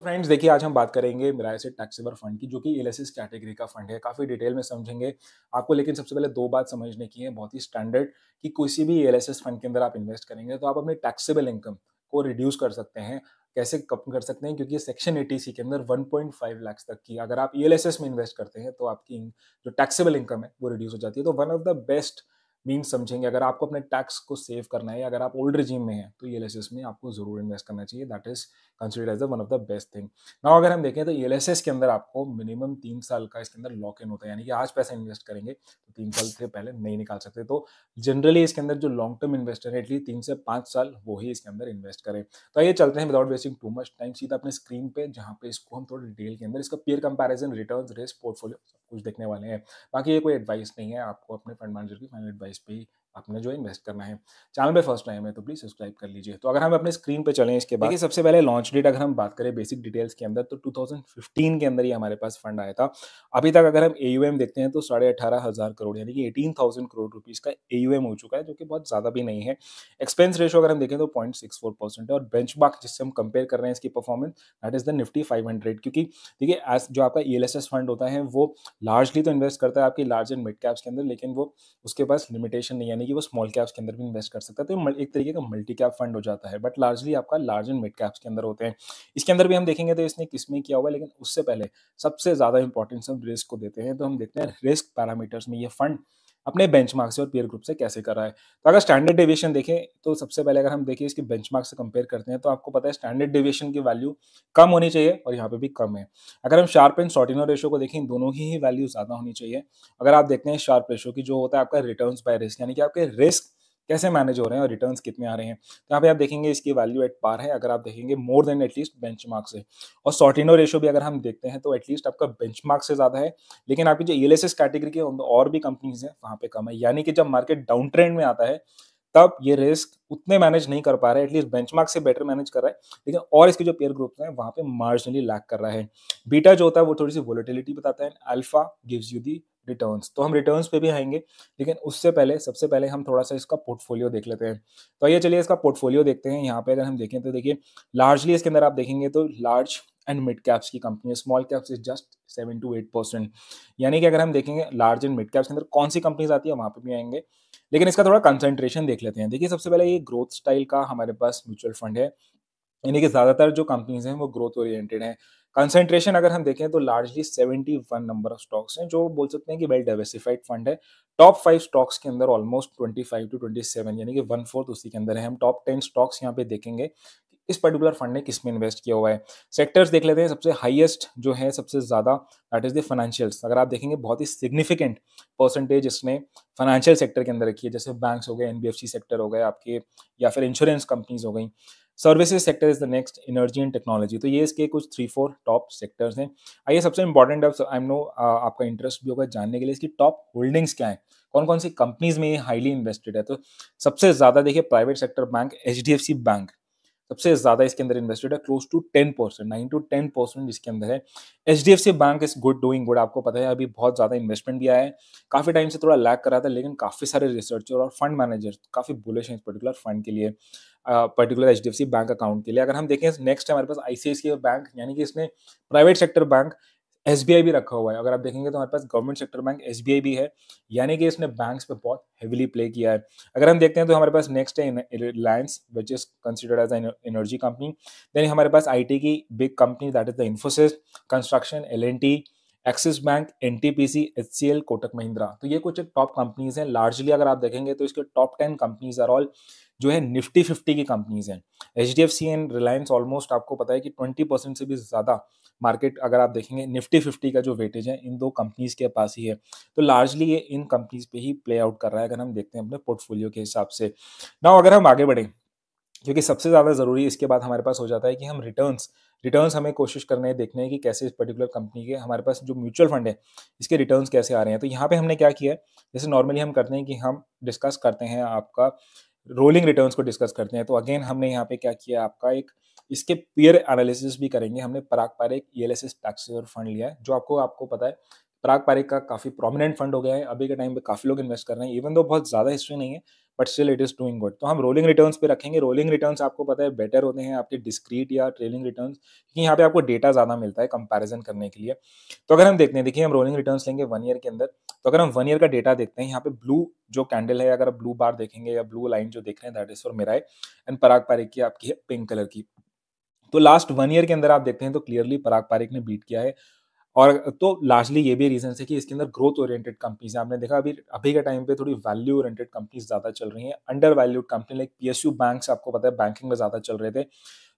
Friends देखिए, आज हम बात करेंगे मिराज एसेट टैक्सेवर फंड की, जो कि एलएसएस कैटेगरी का फंड है। काफ़ी डिटेल में समझेंगे आपको, लेकिन सबसे पहले 2 बात समझने की है, बहुत ही स्टैंडर्ड, कि किसी भी एलएसएस फंड के अंदर आप इन्वेस्ट करेंगे तो आप अपनी टैक्सेबल इनकम को रिड्यूस कर सकते हैं। कैसे कम कर सकते हैं? क्योंकि सेक्शन 80 के अंदर 1.5 लाख तक की अगर आप ईएलएसएस में इन्वेस्ट करते हैं तो आपकी जो टैक्सेबल इनकम है वो रिड्यूस हो जाती है। तो one of the best means समझेंगे, अगर आपको अपने टैक्स को सेव करना है, अगर आप ओल्ड रिजीम में हैं तो ईएलएसएस में आपको जरूर इन्वेस्ट करना चाहिए। That is considered as one of the best thing. Now अगर हम देखें तो ईएलएसएस के अंदर आपको मिनिमम 3 साल का इसके अंदर लॉक इन होता है, यानी कि आज पैसा इन्वेस्ट करेंगे तो 3 साल से पहले नहीं निकाल सकते। तो जनरली इसके अंदर जो लॉन्ग टर्म इन्वेस्टर है, एटलीस्ट 3 से 5 साल वो ही इसके अंदर इन्वेस्ट करें। तो आइए चलते हैं without wasting too much time सीधा अपने स्क्रीन पे, जहाँ पे इसको हम थोड़ा डिटेल के अंदर इसका peer comparison, returns, risk, portfolio सब कुछ देखने वाले हैं। बाकी ये कोई एडवाइस नहीं है, आपको अपने फंड मैनेजर की फाइनल एडवाइस पे ही आपने जो इन्वेस्ट करना है। चैनल पे फर्स्ट टाइम है तो प्लीज सब्सक्राइब कर लीजिए। तो अगर हम अपने स्क्रीन पे चलें, इसके बाद देखिए सबसे पहले लॉन्च डेट अगर हम बात करें बेसिक डिटेल्स के अंदर, तो 2015 के अंदर ही हमारे पास फंड आया था। अभी तक अगर हम एयूएम देखते हैं तो 18,500 करोड़, यानी कि 18,000 करोड़ रुपीज का एयूएम हो चुका है, जो कि बहुत ज्यादा भी नहीं है। एक्सपेंस रेशो अगर हम देखें तो 0.64% है, और बेंचमार्क जिससे हम कंपेयर कर रहे हैं इसकी performance, that is the Nifty 500। क्योंकि देखिए जो आपका ईएलएसएस फंड होता है वो लार्जली तो इन्वेस्ट करता है आपकी लार्ज एंड मिड कैप्स के अंदर, लेकिन वो उसके पास लिमिटेशन नहीं, यानी कि वो स्मॉल कैप्स के अंदर भी इन्वेस्ट कर सकता है। तो एक तरीके का मल्टी कैप फंड हो जाता है, बट लार्जली आपका लार्ज एंड मिड कैप्स के अंदर होते हैं। इसके अंदर भी हम देखेंगे तो इसने किसमें किया हुआ है, लेकिन उससे पहले सबसे ज्यादा इंपॉर्टेंस हम रिस्क को देते हैं। तो हम देखते हैं रिस्क पैरामीटर्स में ये फंड अपने बेंचमार्क से और पीयर ग्रुप से कैसे कर रहा है। तो अगर स्टैंडर्ड डेविएशन देखें तो सबसे पहले अगर हम देखें इसकी बेंचमार्क से कंपेयर करते हैं, तो आपको पता है स्टैंडर्ड डेविएशन की वैल्यू कम होनी चाहिए, और यहाँ पे भी कम है। अगर हम शार्प एंड शॉर्टिनो रेशो को देखें, दोनों ही वैल्यू ज्यादा होनी चाहिए। अगर आप देखते हैं शार्प रेशो की, जो होता है आपका रिटर्न्स बाय रिस्क, यानी कि आपके रिस्क कैसे मैनेज हो रहे हैं और रिटर्न्स कितने आ रहे हैं, तो यहाँ पे आप देखेंगे इसकी वैल्यू एट पार है। अगर आप देखेंगे मोर देन एटलीस्ट बेंचमार्क से। और सॉर्टिनो रेशो भी अगर हम देखते हैं तो एटलीस्ट आपका बेंचमार्क से ज्यादा है, लेकिन आपकी जो ईएलएसएस कैटेगरी के और भी कंपनीज हैं वहां पे कम है। यानी कि जब मार्केट डाउन ट्रेंड में आता है तब ये रिस्क उतने मैनेज नहीं कर पा रहा है, एटलीस्ट बेंचमार्क से बेटर मैनेज कर रहा है, लेकिन और इसके जो पेयर ग्रुप्स हैं वहां पे मार्जिनली लैग कर रहा है। बीटा जो होता है वो थोड़ी सी वोलेटिलिटी बताता है, alpha gives you the returns. तो हम रिटर्न्स पे भी आएंगे, लेकिन उससे पहले सबसे पहले हम थोड़ा सा इसका पोर्टफोलियो देख लेते हैं। तो आइए चलिए इसका पोर्टफोलियो देखते हैं। यहाँ पे अगर हम देखें तो देखिए लार्जली इसके अंदर आप देखेंगे तो लार्ज एंड मिड कैप्स की कंपनी है, small caps is just 7 to 8%। यानी कि अगर हम देखेंगे लार्ज एंड मिड कैप्स के अंदर कौन सी कंपनीज आती है वहां पे भी आएंगे, लेकिन इसका थोड़ा कंसंट्रेशन देख लेते हैं। देखिए सबसे पहले ये ग्रोथ स्टाइल का हमारे पास म्यूचुअल फंड है, यानी कि ज्यादातर जो कंपनीज हैं वो ग्रोथ ओरिएंटेड हैं। कंसंट्रेशन अगर हम देखें तो लार्जली 71 नंबर ऑफ स्टॉक्स हैं, जो बोल सकते हैं कि वेल डाइवर्सिफाइड फंड है। टॉप 5 स्टॉक्स के अंदर ऑलमोस्ट 25 to 27, यानी कि 1/4 उसी के अंदर है। हम टॉप 10 स्टॉक्स यहाँ पे देखेंगे कि इस पर्टिकुलर फंड ने किस में इन्वेस्ट किया हुआ है। सेक्टर्स देख लेते हैं। सबसे हाईएस्ट जो है, सबसे ज्यादा, दैट इज द फाइनेंशियल्स। अगर आप देखेंगे बहुत ही सिग्निफिकेंट परसेंटेज इसने फाइनेंशियल सेक्टर के अंदर रखी है, जैसे बैंक्स हो गए, एनबीएफसी सेक्टर हो गए आपके, या फिर इंश्योरेंस कंपनीज हो गई। Services sector is the next, energy and technology. तो ये इसके कुछ 3-4 टॉप सेक्टर्स हैं। आइए सबसे इंपॉर्टेंट, आई नो आपका इंटरेस्ट भी होगा जानने के लिए इसकी टॉप होल्डिंग्स क्या है, कौन कौन सी कंपनीज में ये हाईली इन्वेस्टेड है। तो सबसे ज्यादा देखिए private sector bank HDFC bank सबसे ज्यादा इसके अंदर इन्वेस्टेड है, क्लोज टू 10%, 9 to 10% इसके अंदर है। HDFC bank is good, doing good. आपको पता है अभी बहुत ज्यादा इन्वेस्टमेंट भी आया है, काफी टाइम से थोड़ा लैग कर रहा था, लेकिन काफी सारे रिसर्चर और फंड मैनेजर काफी बुलिश हैं इस पर्टिकुलर फंड के लिए, पर्टिकुलर एचडीएफसी बैंक अकाउंट के लिए। अगर हम देखें नेक्स्ट है हमारे पास आईसीआईसीआई बैंक, यानी कि इसने प्राइवेट सेक्टर बैंक एसबीआई भी रखा हुआ है। अगर आप देखेंगे तो हमारे पास गवर्नमेंट सेक्टर बैंक एसबीआई भी है, यानी कि इसने बैंक्स पे बहुत हेविली प्ले किया है। अगर हम देखते हैं तो हमारे पास नेक्स्ट है Reliance, which is considered as an energy company. Then हमारे पास आईटी की big company, that is the Infosys, construction, L&T, Axis Bank, NTPC, HCL, Kotak Mahindra. तो ये कुछ टॉप कंपनीज हैं। लार्जली अगर आप देखेंगे तो इसके टॉप 10 कंपनीज आर ऑल जो है निफ्टी 50 की कंपनीज हैं। एचडीएफसी एंड रिलायंस ऑलमोस्ट आपको पता है कि 20% से भी ज्यादा मार्केट, अगर आप देखेंगे निफ्टी 50 का जो वेटेज है इन दो कंपनीज के पास ही है। तो लार्जली ये इन कंपनीज पे ही प्ले आउट कर रहा है, अगर हम देखते हैं अपने पोर्टफोलियो के हिसाब से। नाउ अगर हम आगे बढ़े, क्योंकि सबसे ज्यादा जरूरी इसके बाद हमारे पास हो जाता है कि हम रिटर्न्स रिटर्न्स हमें कोशिश करने हैं, देखने हैं कि कैसे इस पर्टिकुलर कंपनी के हमारे पास जो म्यूचुअल फंड है इसके रिटर्न्स कैसे आ रहे हैं। तो यहाँ पे हमने क्या किया है, जैसे नॉर्मली हम करते हैं कि हम डिस्कस करते हैं आपका रोलिंग रिटर्न्स को डिस्कस करते हैं। तो अगेन हमने यहाँ पे क्या किया, आपका एक इसके पीयर एनालिसिस भी करेंगे। हमने पराग पारेख ईएलएसएस टैक्सेवर फंड लिया है, जो आपको आपको पता है पराग पारेख का काफी प्रोमिनेंट फंड हो गया है। अभी के टाइम पे काफी लोग इन्वेस्ट कर रहे हैं, इवन दो बहुत ज्यादा हिस्ट्री नहीं है, but still it is doing good. तो हम रोलिंग रिटर्न्स पे रखेंगे। रोलिंग रिटर्न्स आपको पता है बेटर होते हैं आपके डिस्क्रीट या ट्रेलिंग रिटर्न्स, क्योंकि यहाँ पे आपको डेटा ज़्यादा मिलता है कंपैरिज़न करने के लिए। तो अगर हम देखते हैं, देखिए हम रोलिंग रिटर्न्स लेंगे 1 ईयर के अंदर, तो अगर हम 1 ईयर का डेटा देखते हैं, यहाँ पे ब्लू जो कैंडल है, अगर आप ब्लू बार देखेंगे या ब्लू लाइन जो देख रहे हैं that is for Mirai, and Parag Parekh की आपकी है पिंक कलर की। तो लास्ट 1 ईयर के अंदर आप देखते हैं तो क्लियरली पराग पारेख ने बीट किया है। और तो लार्जली ये भी रीज़न्स है कि इसके अंदर ग्रोथ ओरिएंटेड कंपनीज़ हैं। आपने देखा अभी अभी के टाइम पे थोड़ी वैल्यू ओरिएंटेड कंपनीज़ ज़्यादा चल रही हैं। Under valued company like PSU banks आपको पता है बैंकिंग में ज़्यादा चल रहे थे।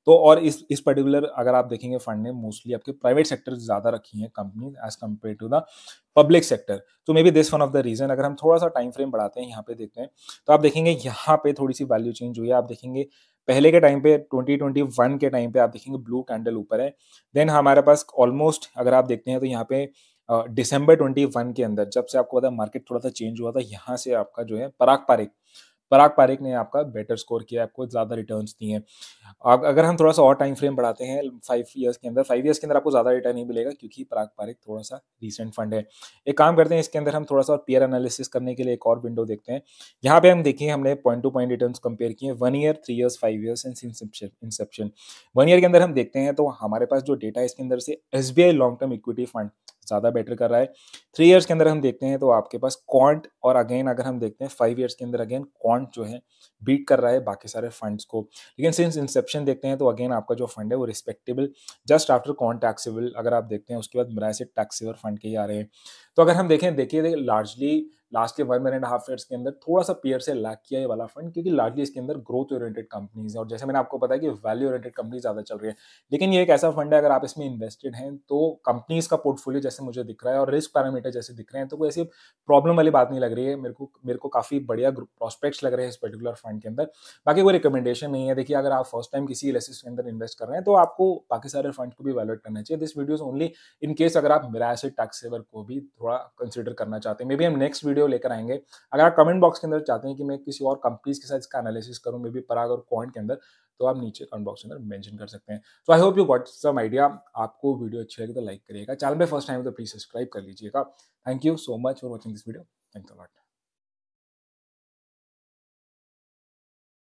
तो और इस पर्टिकुलर अगर आप देखेंगे फंड ने मोस्टली आपके प्राइवेट सेक्टर ज़्यादा रखी हैं company as compare to the public sector. तो maybe this one of the reason. अगर हम थोड़ा-सा टाइम फ्रेम बढ़ाते हैं, यहाँ पे देखते हैं, तो आप देखेंगे यहाँ पे थोड़ी-सी वैल्यू चेंज हुई है। आप देखेंगे पहले के टाइम पे 2021 के टाइम पे आप देखेंगे ब्लू कैंडल ऊपर है। देन हमारे पास ऑलमोस्ट अगर आप देखते हैं तो यहाँ पे दिसंबर 21 के अंदर जब से आपको पता है मार्केट थोड़ा-सा चेंज हुआ था, यहाँ से आपका जो है पराग पारेख ने आपका बेटर स्कोर किया, आपको ज़्यादा रिटर्न्स दिए हैं। अब अगर हम थोड़ा-सा और टाइम फ्रेम बढ़ाते हैं 5 ईयर्स के अंदर, 5 ईयर्स के अंदर आपको ज़्यादा रिटर्न नहीं मिलेगा क्योंकि पराग पारेख थोड़ा-सा रीसेंट फंड है। एक काम करते हैं, इसके अंदर हम थोड़ा-सा और पीयर एनालिसिस करने के लिए एक और विंडो देखते हैं। यहाँ पे हम देखिए हमने point two point returns compare किए 1 year, 3 years, 5 years and since Inception. 1 year के अंदर हम देखते हैं तो हमारे पास जो डेटा है इसके अंदर से SBI long term equity fund ज़्यादा बेटर कर रहा है। 3 ईयर्स के अंदर हम देखते हैं तो आपके पास क्वांट, और अगेन अगर हम देखते हैं 5 ईयर्स के अंदर अगेन क्वांट जो है बीट कर रहा है बाकी सारे फंड्स को। लेकिन सिंस इंसेप्शन देखते हैं तो अगेन आपका जो फंड है वो respectable just after quant taxable, अगर आप देखते हैं उसके बाद मिराज टैक्सेबल फंड के ही आ रहे हैं। तो अगर हम देखें, देखिए लार्जली लास्ट के 1.5 ईयर्स के अंदर थोड़ा-सा पीयर से लैग किया ये वाला फंड, क्योंकि लार्जली इसके अंदर ग्रोथ ओरिएंटेड कंपनीज़ हैं और जैसे मैंने आपको बताया कि वैल्यू ओरिएंटेड कंपनी ज़्यादा चल रही है। लेकिन ये एक ऐसा फंड है, अगर आप इसमें इन्वेस्टेड हैं तो कंपनीज़ का पोर्टफोलियो जैसे मुझे दिख रहा है और रिस्क पैरामीटर जैसे दिख रहे हैं, तो कोई ऐसी प्रॉब्लम वाली बात नहीं लग रही है। मेरे को काफ़ी बढ़िया प्रॉस्पेक्ट्स लग रहे हैं इस पर्टिकुलर फंड के अंदर। बाकी कोई रिकमेंडेशन नहीं है। देखिए अगर आप फर्स्ट टाइम किसी एलआईसी के अंदर इन्वेस्ट कर रहे हैं तो आपको बाकी सारे फंड को भी इवैल्यूएट करना चाहिए। This video is only in case अगर आप मिराज टैक्स सेवर को भी थोड़ा कंसीडर करना चाहते हैं। मे बी हम नेक्स्ट वीडियो लेकर आएंगे। अगर आप कमेंट बॉक्स के अंदर चाहते हैं कि मैं किसी और कंपनीज के साथ इसका एनालिसिस करूं, मे बी पराग और क्वांट के अंदर, तो आप नीचे कमेंट बॉक्स के अंदर मेंशन कर सकते हैं। तो I hope you got some idea. आपको वीडियो अच्छी लगी तो लाइक करिएगा, चैनल पे फर्स्ट टाइम तो प्लीज सब्सक्राइब कर लीजिएगा। Thank you so much for watching this video. Thanks a lot.